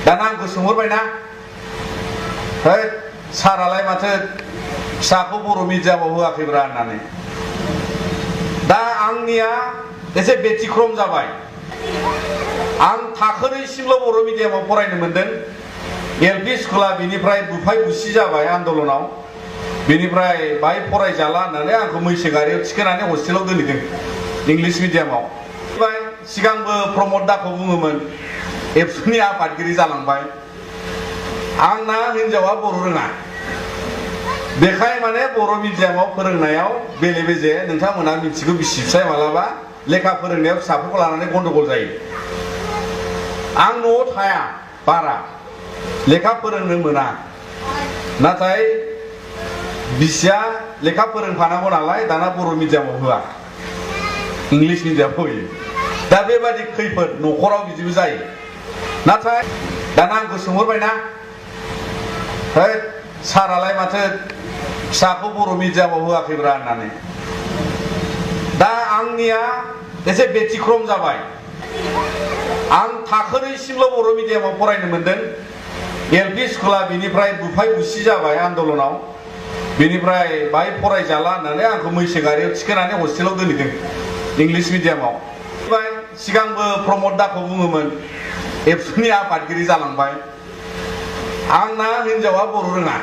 दाना आंखौ सोंहरबायना है सारालाय माथो फिसाखौ बर' मिडियामाव होआखैब्रा होननानै दा आंनिया एसे बेतिक्रम जाबाय आं थाखोनैसिमल' बर' मिडियामाव फरायनो मोनदों एलपि स्कुला बिनिफ्राय बुफाय बुसि जाबाय आन्दलनाव बिनिफ्राय बाय फरायजाला होननानै आंखौ मैसो गारियाव थिखोनानै हस्टेलाव दोनहैदों इंलिश मिडियामाव सिगांबो प्रमद दाखौ बुङोमोन एबसुनि आफादगिरि जालांबाय आंना हिनजावा बर' रोङा बेखाय माने बर' मिडियामाव फोरोंनायाव बेले बेजे नोंथांमोना मिथिगौ बिसि फिसाय मालाबा लेखा फोरोंनायाव फिसाफोरखौ लानानै गन्डगल जायो आं न'आव थाया बारा लेखा फोरोंनो मोना नाथाय बिसिया लेखा फोरोंफानांगौ नालाय दाना बर' मिडियामाव होआ इंलिश मिडियामाव होयो दा बेबादि खैफोद न'खराव बिदिबो जायो नाथाय दाना आंखौ सोंहरबायना है सारालाय माथो फिसाखौ बर' मिडियामाव होआखैब्रा होननानै दा आंनिया एसे बेतिक्रम जाबाय आं थाखोनैसिमल' बर' मिडियामाव फरायनो मोनदों एलपि स्कुला बिनिफ्राय बुफाय बुसि जाबाय आन्दलनाव बिनिफ्राय बाय फरायजाला होननानै आंखौ मैसो गारियाव थिखोनानै हस्टेलाव दोनहैदों इंलिश मिडियामाव सिगांबो प्रमद दाखौ बुङोमोन एबसुनि आफादगिरि जालांबाय आंना हिनजावा बर' रोङा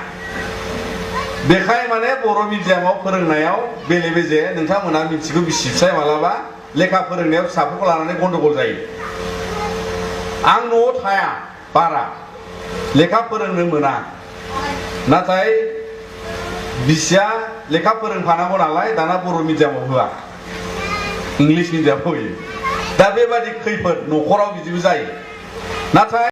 बेखाय माने बर' मिडियामाव फोरोंनायाव बेले बेजे नोंथांमोना मिथिगौ बिसि फिसाय मालाबा लेखा फोरोंनायाव फिसाफोरखौ लानानै गन्डगल जायो आं न'आव थाया बारा लेखा फोरोंनो मोना नाथाय बिसिया लेखा फोरोंफानांगौ नालाय दाना बर' मिडियामाव होआ इंलिश मिडियामाव होयो दा बेबादि खैफोद न'खराव बिदिबो जायो नाथाय